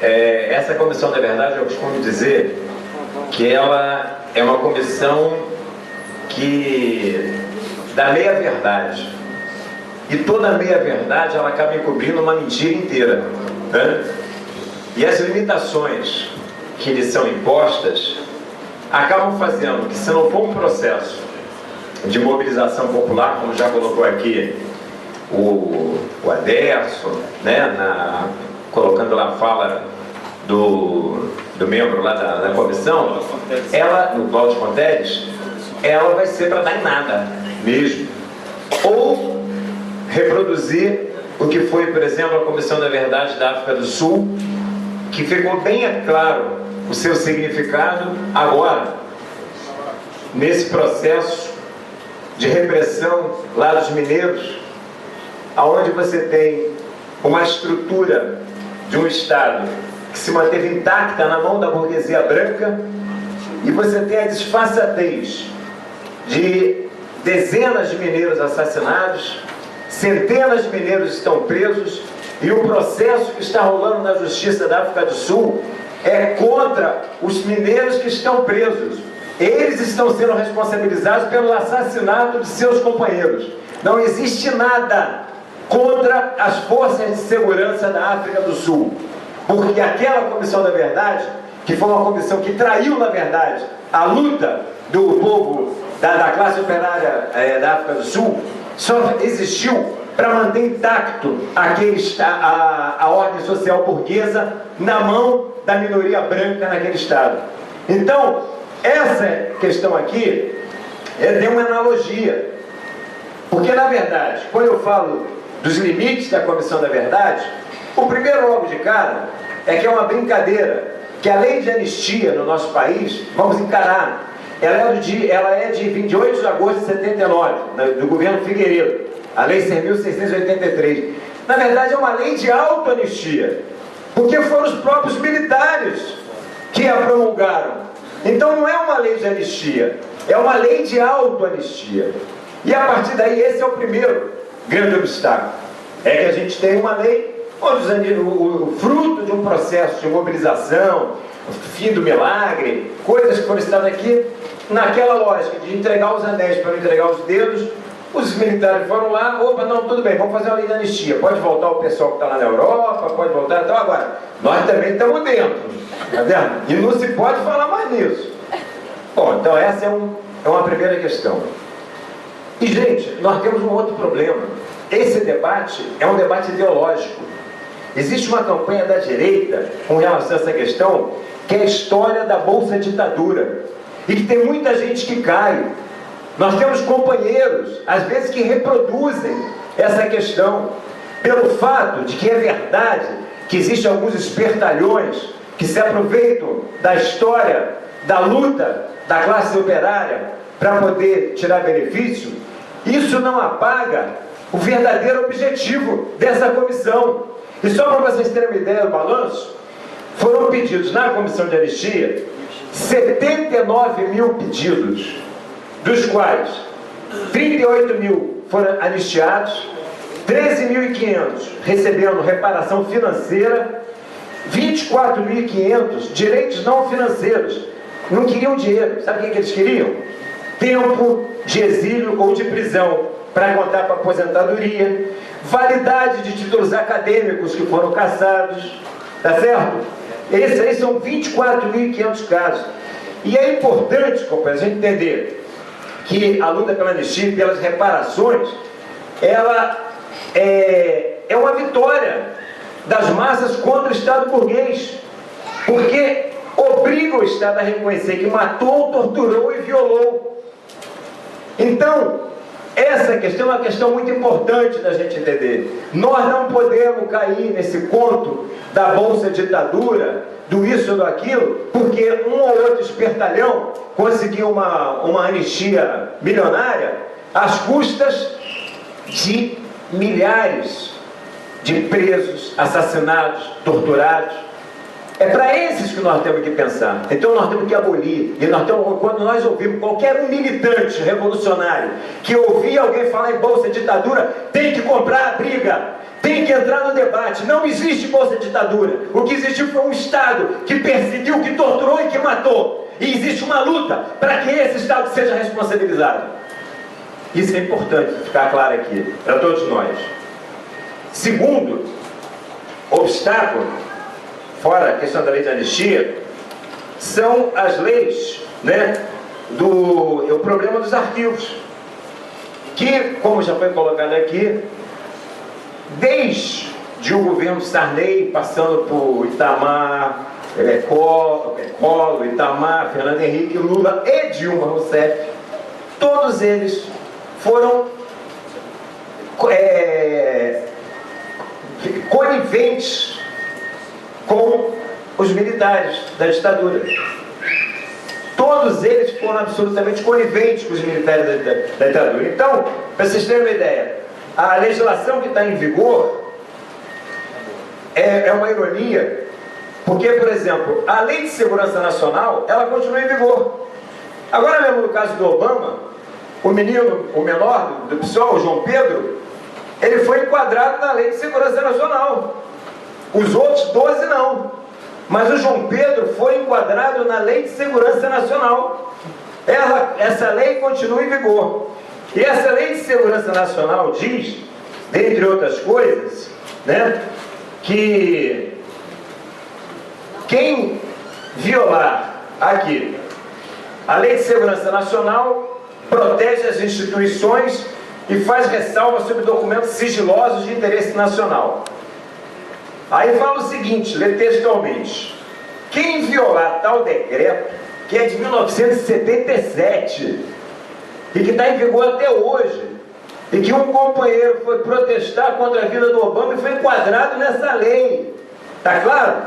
essa Comissão da Verdade, eu costumo dizer que ela é uma comissão que dá meia-verdade. E toda meia-verdade, ela acaba encobrindo uma mentira inteira, né? E as limitações que lhe são impostas acabam fazendo que, se não for um processo de mobilização popular, como já colocou aqui o Aderson, né, colocando lá a fala do membro lá da comissão, no Cláudio Fonteles, ela vai ser para dar em nada mesmo. Ou reproduzir o que foi, por exemplo, a Comissão da Verdade da África do Sul, que ficou bem claro o seu significado agora, nesse processo de repressão lá dos mineiros, aonde você tem uma estrutura de um Estado que se manteve intacta na mão da burguesia branca, e você tem a disfarçatez de dezenas de mineiros assassinados, centenas de mineiros estão presos, e o processo que está rolando na Justiça da África do Sul é contra os mineiros que estão presos. Eles estão sendo responsabilizados pelo assassinato de seus companheiros. Não existe nada contra as forças de segurança da África do Sul, porque aquela Comissão da Verdade, que foi uma comissão que traiu, na verdade, a luta do povo da classe operária da África do Sul, só existiu para manter intacto a ordem social burguesa na mão da minoria branca naquele Estado. Então, essa questão aqui tem uma analogia, porque, na verdade, quando eu falo dos limites da Comissão da Verdade, o primeiro logo de cara é que é uma brincadeira, que a lei de anistia no nosso país, vamos encarar, ela é de 28 de agosto de 79, do governo Figueiredo, a lei 6.683. Na verdade, é uma lei de autoanistia, porque foram os próprios militares que a promulgaram. Então não é uma lei de anistia, é uma lei de autoanistia. E a partir daí, esse é o primeiro grande obstáculo. É que a gente tem uma lei onde o fruto de um processo de mobilização, fim do milagre, coisas que foram citadas aqui, naquela lógica de entregar os anéis para não entregar os dedos, os militares foram lá, opa, não, tudo bem, vamos fazer uma lei de anistia, pode voltar o pessoal que está lá na Europa, pode voltar, então agora, nós também estamos dentro, tá vendo? E não se pode falar mais nisso. Bom, então essa é uma primeira questão. E, gente, nós temos um outro problema. Esse debate é um debate ideológico. Existe uma campanha da direita com relação a essa questão, que é a história da Bolsa Ditadura, e que tem muita gente que cai. Nós temos companheiros, às vezes, que reproduzem essa questão, pelo fato de que é verdade que existem alguns espertalhões que se aproveitam da história, da luta da classe operária para poder tirar benefício. Isso não apaga o verdadeiro objetivo dessa comissão. E só para vocês terem uma ideia do balanço, foram pedidos na comissão de anistia 79 mil pedidos, dos quais 38 mil foram anistiados, 13.500 recebendo reparação financeira, 24.500 direitos não financeiros. Não queriam dinheiro. Sabe o que eles queriam? Tempo de exílio ou de prisão para contar para aposentadoria, validade de títulos acadêmicos que foram cassados, tá certo? Esses aí são 24.500 casos. E é importante, companheiros, a gente entender que a luta pela anistia e pelas reparações, ela é uma vitória das massas contra o Estado burguês, porque obriga o Estado a reconhecer que matou, torturou e violou. Então, essa questão é uma questão muito importante da gente entender. Nós não podemos cair nesse conto da Bolsa Ditadura, do isso ou do aquilo, porque um ou outro espertalhão conseguiu uma anistia milionária às custas de milhares de presos, assassinados, torturados. É para esses que nós temos que pensar. Então nós temos que abolir. E quando nós ouvimos qualquer militante revolucionário que ouvir alguém falar em Bolsa Ditadura, tem que comprar abrigo briga, tem que entrar no debate. Não existe bolsa ditadura. O que existiu foi um Estado que perseguiu, que torturou e que matou. E existe uma luta para que esse Estado seja responsabilizado. Isso é importante ficar claro aqui, para todos nós. Segundo obstáculo, fora a questão da lei de anistia, são as leis, né, o problema dos arquivos. Que, como já foi colocado aqui, desde o governo Sarney, passando por Itamar, Collor, Itamar, Fernando Henrique, Lula e Dilma Rousseff, todos eles foram coniventes com os militares da ditadura. Todos eles foram absolutamente coniventes com os militares da ditadura. Então, para vocês terem uma ideia, a legislação que está em vigor é uma ironia, porque, por exemplo, a Lei de Segurança Nacional, ela continua em vigor. Agora mesmo no caso do Obama, o menor do PSOL, o João Pedro, ele foi enquadrado na Lei de Segurança Nacional. Os outros 12 não. Mas o João Pedro foi enquadrado na Lei de Segurança Nacional. Essa lei continua em vigor. E essa Lei de Segurança Nacional diz, dentre outras coisas, né, que quem violar aqui a Lei de Segurança Nacional protege as instituições e faz ressalva sobre documentos sigilosos de interesse nacional. Aí fala o seguinte, lê textualmente: quem violar tal decreto, que é de 1977 e que está em vigor até hoje, e que um companheiro foi protestar contra a vida do Obama e foi enquadrado nessa lei, tá claro?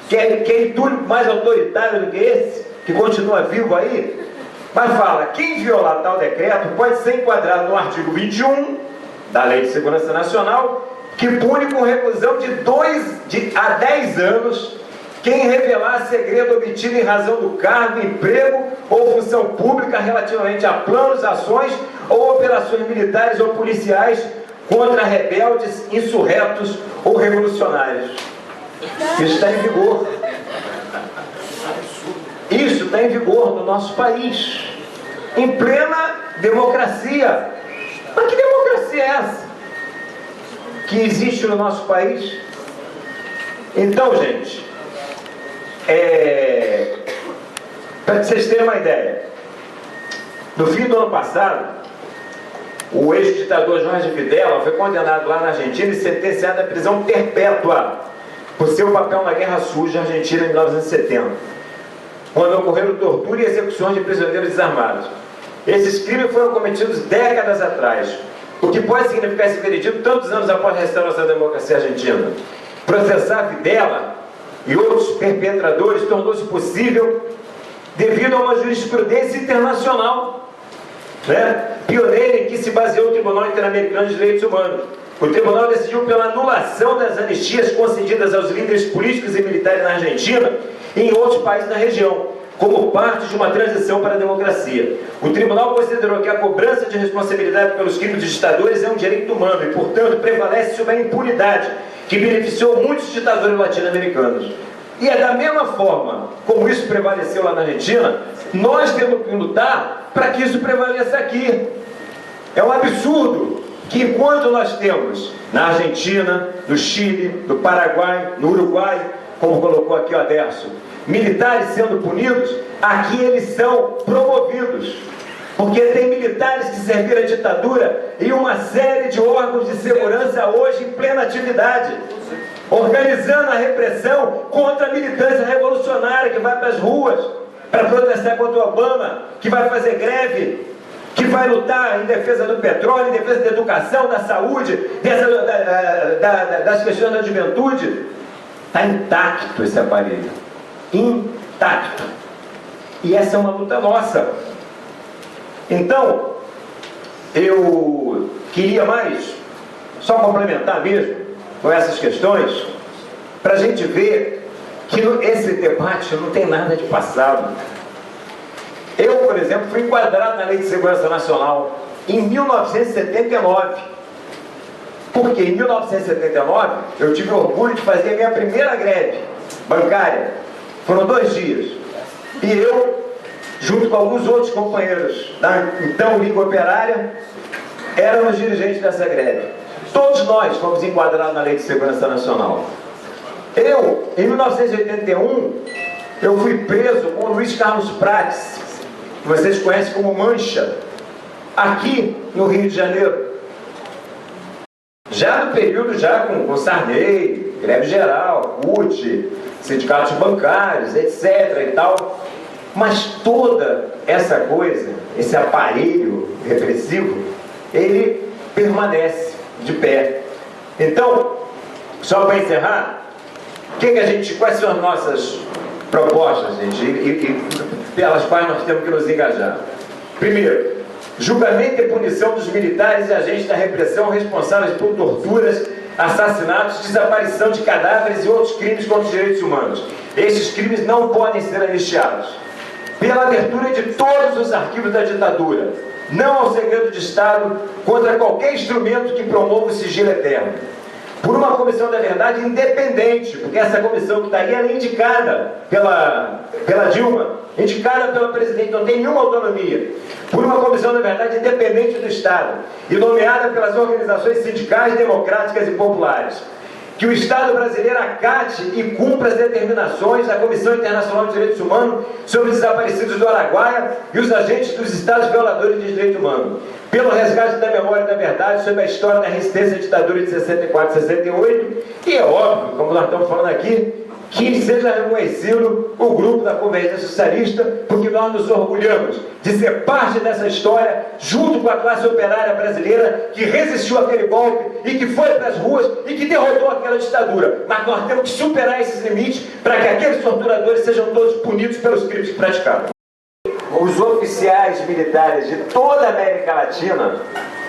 Que tudo mais autoritário do que esse, que continua vivo aí, mas fala, quem violar tal decreto pode ser enquadrado no artigo 21 da Lei de Segurança Nacional, que pune com reclusão de 2 a 10 anos quem revelar segredo obtido em razão do cargo, emprego ou função pública relativamente a planos, ações ou operações militares ou policiais contra rebeldes, insurretos ou revolucionários. Isso está em vigor. Isso está em vigor no nosso país, em plena democracia. Mas que democracia é essa que existe no nosso país? Então, gente, para vocês terem uma ideia, no fim do ano passado, o ex-ditador Jorge Videla foi condenado lá na Argentina e sentenciado à prisão perpétua por seu papel na Guerra Suja Argentina em 1970, quando ocorreram tortura e execuções de prisioneiros desarmados. Esses crimes foram cometidos décadas atrás, o que pode significar esse veredito tantos anos após a restauração da democracia argentina. Processar Videla e outros perpetradores tornou-se possível devido a uma jurisprudência internacional, né, pioneira em que se baseou o Tribunal Interamericano de Direitos Humanos. O tribunal decidiu pela anulação das anistias concedidas aos líderes políticos e militares na Argentina e em outros países da região, como parte de uma transição para a democracia. O tribunal considerou que a cobrança de responsabilidade pelos crimes dos ditadores é um direito humano e, portanto, prevalece sobre a impunidade que beneficiou muitos ditadores latino-americanos. E é da mesma forma como isso prevaleceu lá na Argentina, nós temos que lutar para que isso prevaleça aqui. É um absurdo que enquanto nós temos na Argentina, no Chile, no Paraguai, no Uruguai, como colocou aqui o Aderson, militares sendo punidos, aqui eles são promovidos. Porque tem militares que serviram a ditadura e uma série de órgãos de segurança hoje em plena atividade, organizando a repressão contra a militância revolucionária que vai para as ruas para protestar contra o Obama, que vai fazer greve, que vai lutar em defesa do petróleo, em defesa da educação, da saúde, das questões da juventude. Está intacto esse aparelho. Intacto. E essa é uma luta nossa. Então, eu queria mais, só complementar mesmo com essas questões, para a gente ver que esse debate não tem nada de passado. Eu, por exemplo, fui enquadrado na Lei de Segurança Nacional em 1979. Porque em 1979 eu tive orgulho de fazer a minha primeira greve bancária. Foram 2 dias. E eu, junto com alguns outros companheiros da então Liga Operária, éramos dirigentes dessa greve. Todos nós fomos enquadrados na Lei de Segurança Nacional. Eu, em 1981, eu fui preso com o Luiz Carlos Prates, que vocês conhecem como Mancha, aqui no Rio de Janeiro. Já no período com Sarney, greve geral, CUT, sindicatos bancários, etc. e tal. Mas toda essa coisa, esse aparelho repressivo, ele permanece de pé. Então, só para encerrar, quais são as nossas propostas, gente, e pelas quais nós temos que nos engajar? Primeiro, julgamento e punição dos militares e agentes da repressão responsáveis por torturas, assassinatos, desaparição de cadáveres e outros crimes contra os direitos humanos. Esses crimes não podem ser anistiados. Pela abertura de todos os arquivos da ditadura, não ao segredo de Estado, contra qualquer instrumento que promova o sigilo eterno. Por uma comissão da verdade independente, porque essa comissão que está aí, ela é indicada pela Dilma, indicada pela presidente, não tem nenhuma autonomia. Por uma comissão da verdade independente do Estado e nomeada pelas organizações sindicais, democráticas e populares. Que o Estado brasileiro acate e cumpra as determinações da Comissão Internacional de Direitos Humanos sobre os desaparecidos do Araguaia e os agentes dos Estados violadores de direito humano. Pelo resgate da memória e da verdade sobre a história da resistência à ditadura de 64 e 68. E é óbvio, como nós estamos falando aqui, que seja reconhecido o grupo da Convergência Socialista, porque nós nos orgulhamos de ser parte dessa história, junto com a classe operária brasileira, que resistiu àquele golpe e que foi para as ruas e que derrotou aquela ditadura. Mas nós temos que superar esses limites para que aqueles torturadores sejam todos punidos pelos crimes que praticaram. Os oficiais militares de toda a América Latina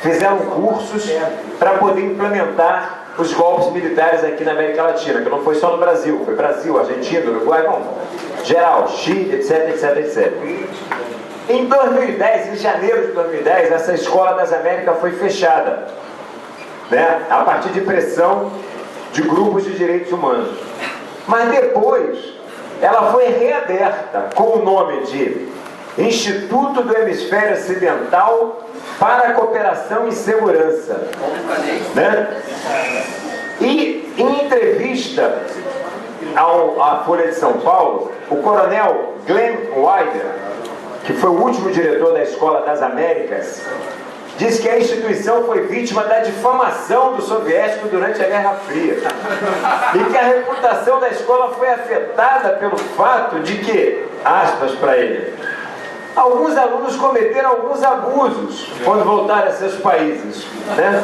fizeram cursos para poder implementar os golpes militares aqui na América Latina, que não foi só no Brasil, foi Brasil, Argentina, Uruguai, bom, geral, Chile, etc, etc, etc. Em 2010, em janeiro de 2010, essa Escola das Américas foi fechada, né, a partir de pressão de grupos de direitos humanos. Mas depois, ela foi reaberta com o nome de Instituto do Hemisfério Ocidental para a Cooperação e Segurança, né? E em entrevista à Folha de São Paulo, o coronel Glenn Wilder, que foi o último diretor da Escola das Américas, disse que a instituição foi vítima da difamação do soviético durante a Guerra Fria e que a reputação da escola foi afetada pelo fato de que, aspas para ele, alguns alunos cometeram alguns abusos quando voltaram a seus países, né?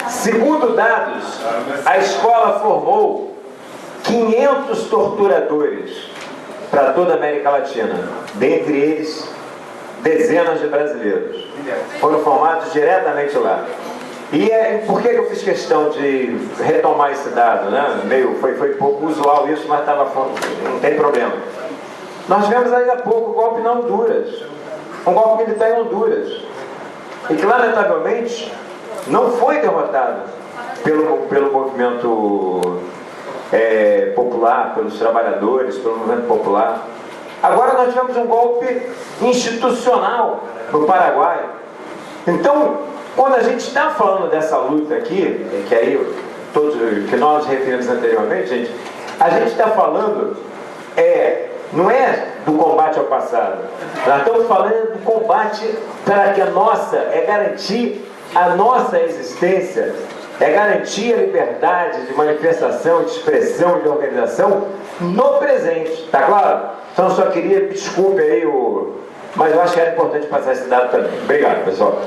Segundo dados, a escola formou 500 torturadores para toda a América Latina, dentre eles dezenas de brasileiros. Foram formados diretamente lá. E por que eu fiz questão de retomar esse dado, né? Foi pouco usual isso, mas não tem problema. Nós vemos ainda há pouco o golpe na Honduras, um golpe militar em Honduras, e que lamentavelmente não foi derrotado pelo movimento popular, pelos trabalhadores, pelo movimento popular. Agora nós tivemos um golpe institucional no Paraguai. Então, quando a gente está falando dessa luta aqui, que nós referimos anteriormente, gente, a gente está falando não é do combate ao passado. Nós estamos falando do combate para que garantir a nossa existência, garantir a liberdade de manifestação, de expressão, de organização no presente. Tá claro? Então só queria, desculpe aí, mas eu acho que era importante passar esse dado também. Obrigado, pessoal.